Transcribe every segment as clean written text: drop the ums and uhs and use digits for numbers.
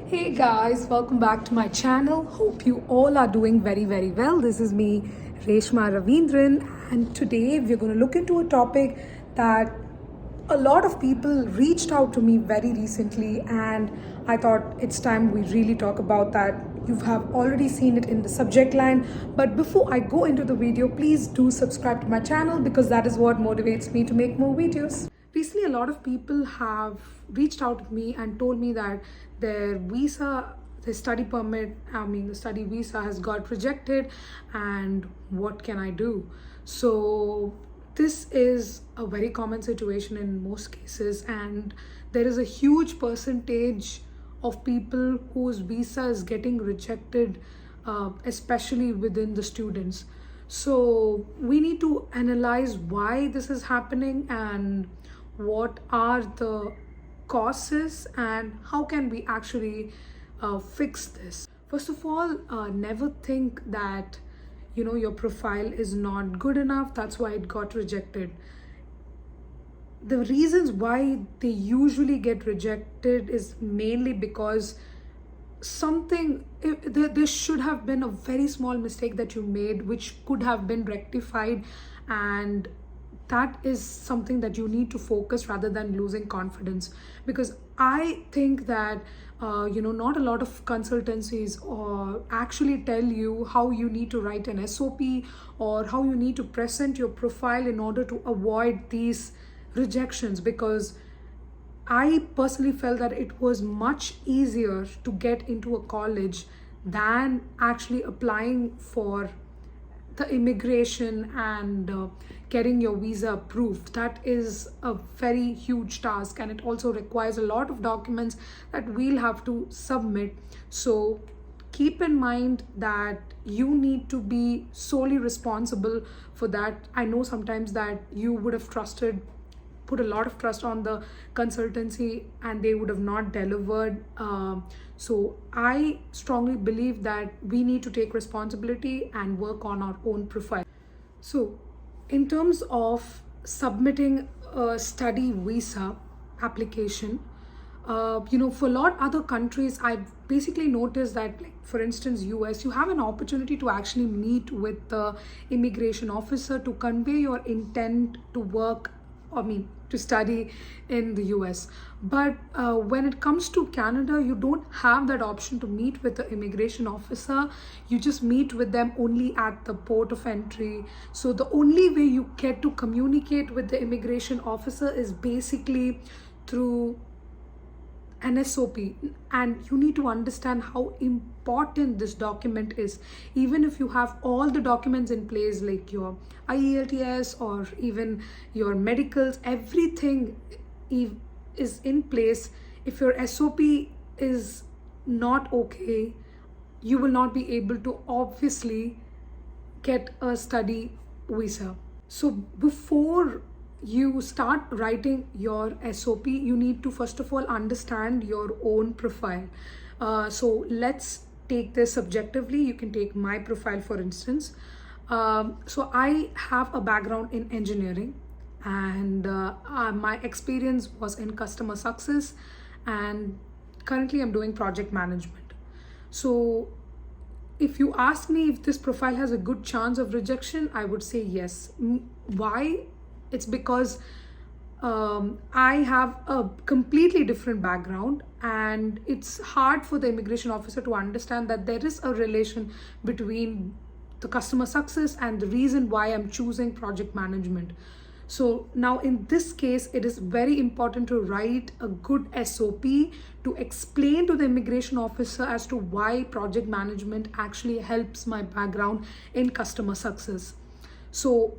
Hey guys, welcome back to my channel. Hope you all are doing very well. This is me, Reshma Ravindran, and today we're going to look into a topic that a lot of people reached out to me very recently, and I thought it's time we really talk about that. You have already seen it in the subject line, but before I go into the video, please do subscribe to my channel because that is what motivates me to make more videos. Recently, a lot of people have reached out to me and told me that their visa, their study permit, the study visa has got rejected, and what can I do? So this is a very common situation in most cases, and there is a huge percentage of people whose visa is getting rejected, especially within the students. So we need to analyze why this is happening and what are the causes and how can we actually fix this. First of all, never think that your profile is not good enough, that's why it got rejected. The reasons why they usually get rejected is mainly because there should have been a very small mistake that you made which could have been rectified, and that is something that you need to focus rather than losing confidence. Because I think that not a lot of consultancies actually tell you how you need to write an SOP or how you need to present your profile in order to avoid these rejections. Because I personally felt that it was much easier to get into a college than actually applying for the immigration and getting your visa approved. That is a very huge task, and it also requires a lot of documents that we'll have to submit. So keep in mind that you need to be solely responsible for that. I know sometimes that you would have put a lot of trust on the consultancy and they would have not delivered. So I strongly believe that we need to take responsibility and work on our own profile. So in terms of submitting a study visa application, for a lot other countries, I've basically noticed that, like for instance, US, you have an opportunity to actually meet with the immigration officer to convey your intent to work, to study in the US. But when it comes to Canada, you don't have that option to meet with the immigration officer. You just meet with them only at the port of entry. So the only way you get to communicate with the immigration officer is basically through an SOP, and you need to understand how important this document is. Even if you have all the documents in place, like your IELTS or even your medicals, everything is in place. If your SOP is not okay, you will not be able to obviously get a study visa. So before you start writing your SOP, you need to first of all understand your own profile. So let's take this subjectively. You can take my profile, for instance. So I have a background in engineering, and my experience was in customer success, and currently I'm doing project management. So if you ask me if this profile has a good chance of rejection, I would say yes. Why? It's because I have a completely different background, and it's hard for the immigration officer to understand that there is a relation between the customer success and the reason why I'm choosing project management. So now in this case, it is very important to write a good SOP to explain to the immigration officer as to why project management actually helps my background in customer success. So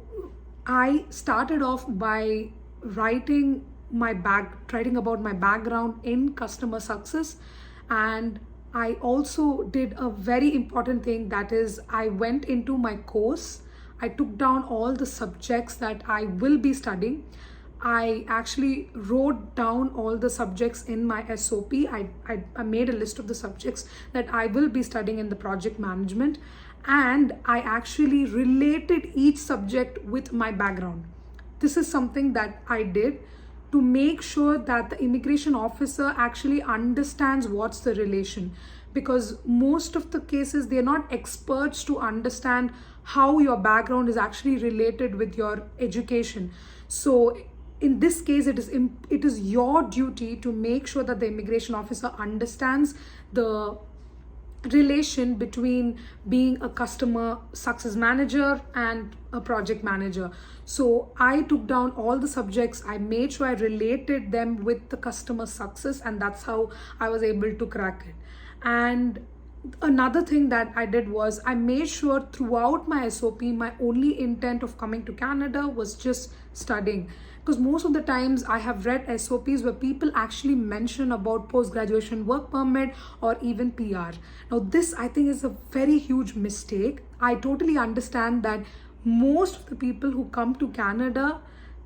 I started off by writing about my background in customer success, and I also did a very important thing, that is I went into my course. I took down all the subjects that I will be studying. I actually wrote down all the subjects in my SOP. I made a list of the subjects that I will be studying in the project management, and I actually related each subject with my background. This is something that I did to make sure that the immigration officer actually understands what's the relation, because most of the cases they're not experts to understand how your background is actually related with your education. So in this case, it is your duty to make sure that the immigration officer understands the relation between being a customer success manager and a project manager. So I took down all the subjects, I made sure I related them with the customer success, and that's how I was able to crack it. And another thing that I did was I made sure throughout my SOP, my only intent of coming to Canada was just studying. Because most of the times I have read SOPs where people actually mention about post-graduation work permit or even PR. Now this, I think, is a very huge mistake. I totally understand that most of the people who come to Canada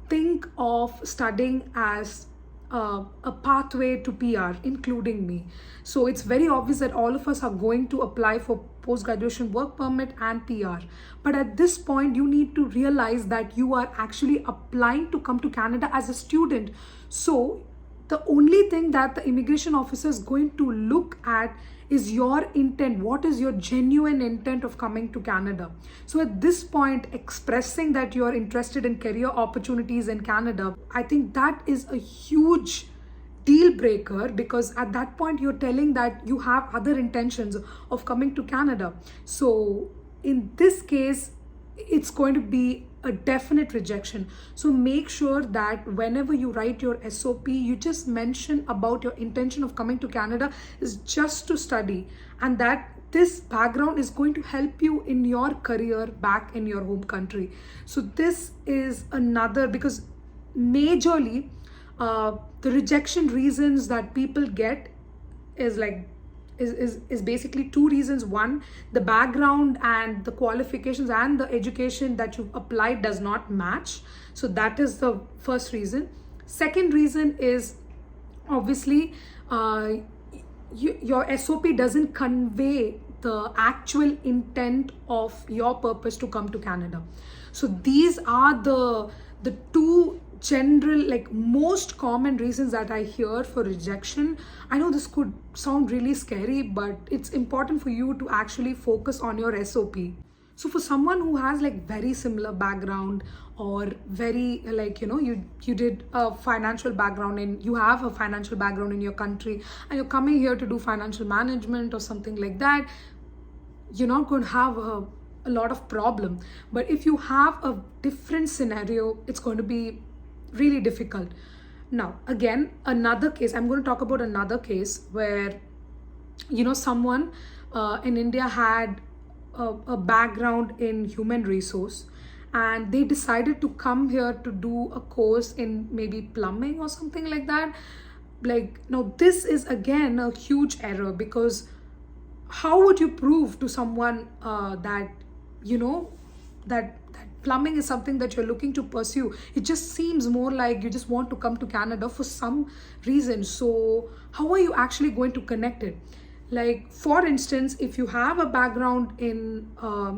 think of studying as a pathway to PR, including me. So it's very obvious that all of us are going to apply for post-graduation work permit and PR. But at this point, you need to realize that you are actually applying to come to Canada as a student. So the only thing that the immigration officer is going to look at is your intent. What is your genuine intent of coming to Canada? So at this point, expressing that you're interested in career opportunities in Canada, I think that is a huge deal breaker, because at that point you're telling that you have other intentions of coming to Canada. So in this case, it's going to be a definite rejection. So make sure that whenever you write your SOP, you just mention about your intention of coming to Canada is just to study, and that this background is going to help you in your career back in your home country. So this is another, because majorly the rejection reasons that people get is like is basically two reasons. One, the background and the qualifications and the education that you've applied does not match. So that is the first reason. Second reason is obviously your SOP doesn't convey the actual intent of your purpose to come to Canada. So these are the two general, like most common reasons that I hear for rejection. I know this could sound really scary, but it's important for you to actually focus on your SOP. So for someone who has like very similar background, or very like, you did a financial background and you have a financial background in your country, and you're coming here to do financial management or something like that, you're not going to have a lot of problem. But if you have a different scenario, it's going to be really difficult. Now again, another case, I'm going to talk about another case where someone in India had a background in human resource, and they decided to come here to do a course in maybe plumbing or something like that. Like, now this is again a huge error, because how would you prove to someone that that plumbing is something that you're looking to pursue? It just seems more like you just want to come to Canada for some reason. So how are you actually going to connect it? Like, for instance, if you have a background in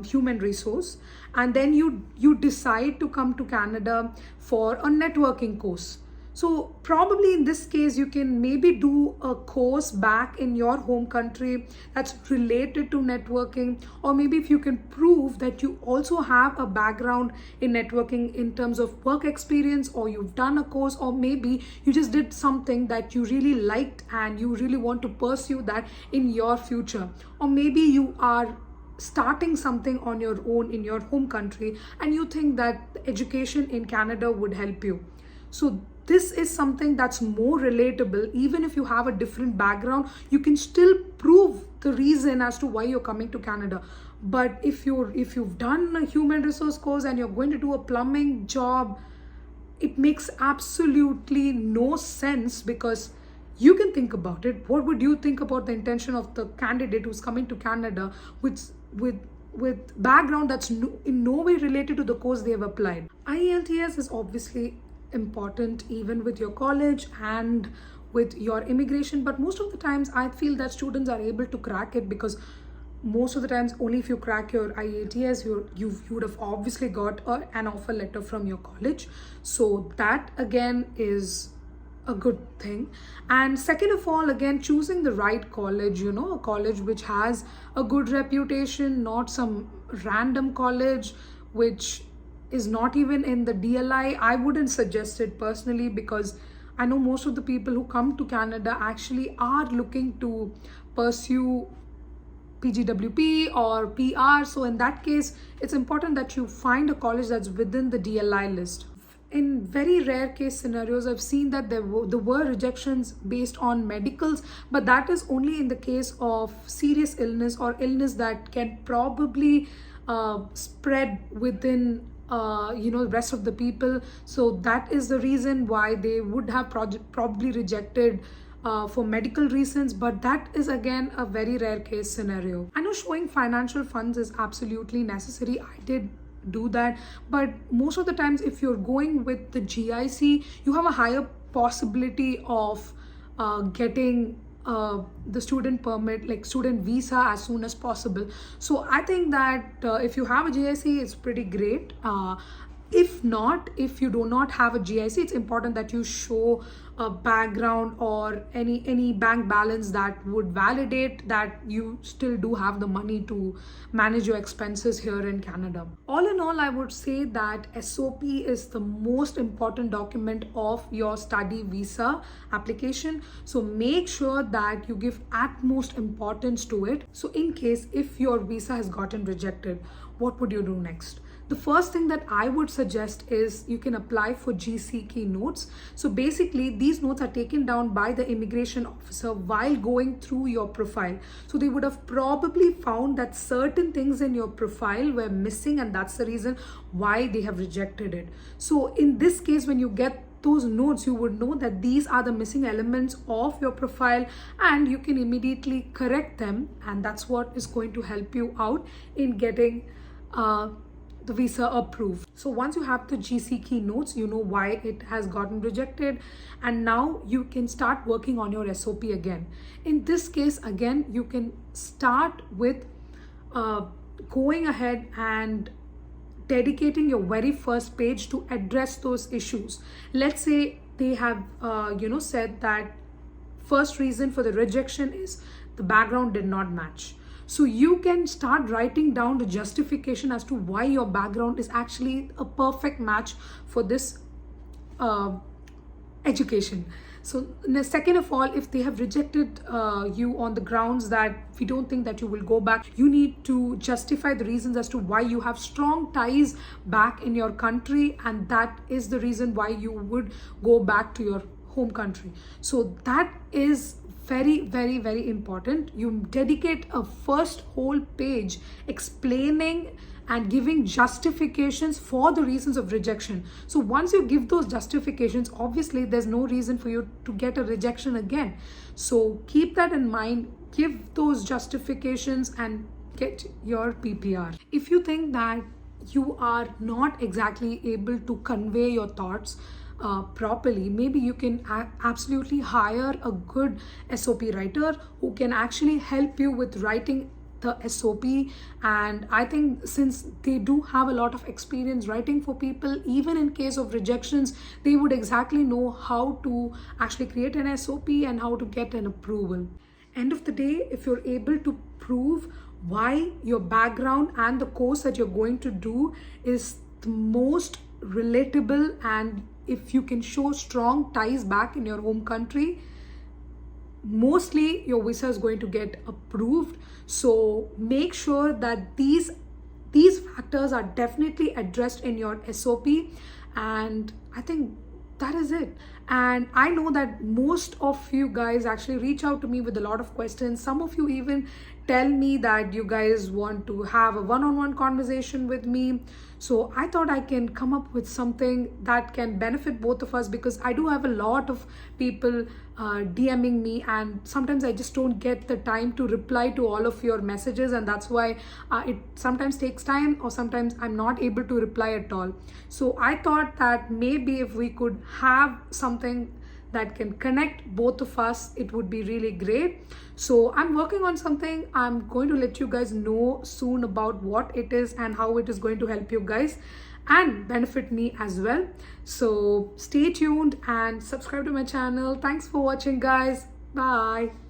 human resource, and then you decide to come to Canada for a networking course, so probably in this case, you can maybe do a course back in your home country that's related to networking. Or maybe if you can prove that you also have a background in networking in terms of work experience, or you've done a course, or maybe you just did something that you really liked and you really want to pursue that in your future. Or maybe you are starting something on your own in your home country, and you think that education in Canada would help you. So this is something that's more relatable. Even if you have a different background, you can still prove the reason as to why you're coming to Canada. But if you've done a human resource course and you're going to do a plumbing job, it makes absolutely no sense, because you can think about it. What would you think about the intention of the candidate who's coming to Canada with background that's in no way related to the course they have applied? IELTS is obviously important even with your college and with your immigration, but most of the times I feel that students are able to crack it, because most of the times only if you crack your IATS you would have obviously got an offer letter from your college. So that again is a good thing. And second of all, again, choosing the right college, a college which has a good reputation, not some random college which is not even in the DLI. I wouldn't suggest it personally, because I know most of the people who come to Canada actually are looking to pursue PGWP or PR. So in that case, it's important that you find a college that's within the DLI list. In very rare case scenarios, I've seen that there were rejections based on medicals, but that is only in the case of serious illness or illness that can probably spread within the rest of the people. So that is the reason why they would have probably rejected for medical reasons, but that is again a very rare case scenario. I know showing financial funds is absolutely necessary. I did do that, but most of the times if you're going with the GIC, you have a higher possibility of getting the student permit, like student visa, as soon as possible. So I think that if you have a GIC, it's pretty great. If not, if you do not have a GIC, it's important that you show a background or any bank balance that would validate that you still do have the money to manage your expenses here in Canada. All in all, I would say that SOP is the most important document of your study visa application. So make sure that you give utmost importance to it. So in case if your visa has gotten rejected, what would you do next? The first thing that I would suggest is you can apply for GC key notes. So basically these notes are taken down by the immigration officer while going through your profile. So they would have probably found that certain things in your profile were missing, and that's the reason why they have rejected it. So in this case, when you get those notes, you would know that these are the missing elements of your profile and you can immediately correct them, and that's what is going to help you out in getting the visa approved. So once you have the GC key notes, you know why it has gotten rejected, and now you can start working on your SOP again. In this case, again, you can start with going ahead and dedicating your very first page to address those issues. Let's say they have said that first reason for the rejection is the background did not match. So you can start writing down the justification as to why your background is actually a perfect match for this education. So second of all, if they have rejected you on the grounds that we don't think that you will go back, you need to justify the reasons as to why you have strong ties back in your country, and that is the reason why you would go back to your home country. So that is very, very, very important. You dedicate a first whole page explaining and giving justifications for the reasons of rejection. So once you give those justifications, obviously there's no reason for you to get a rejection again. So keep that in mind, give those justifications and get your PPR. If you think that you are not exactly able to convey your thoughts properly, maybe you can absolutely hire a good SOP writer who can actually help you with writing the SOP. And I think since they do have a lot of experience writing for people, even in case of rejections, they would exactly know how to actually create an SOP and how to get an approval. End of the day, if you're able to prove why your background and the course that you're going to do is the most relatable, and if you can show strong ties back in your home country, mostly your visa is going to get approved. So make sure that these factors are definitely addressed in your SOP, and I think that is it. And I know that most of you guys actually reach out to me with a lot of questions. Some of you even tell me that you guys want to have a one-on-one conversation with me. So I thought I can come up with something that can benefit both of us, because I do have a lot of people DMing me, and sometimes I just don't get the time to reply to all of your messages, and that's why it sometimes takes time, or sometimes I'm not able to reply at all. So I thought that maybe if we could have something that can connect both of us, it would be really great. So I'm working on something. I'm going to let you guys know soon about what it is and how it is going to help you guys and benefit me as well. So stay tuned and subscribe to my channel. Thanks for watching, guys. Bye.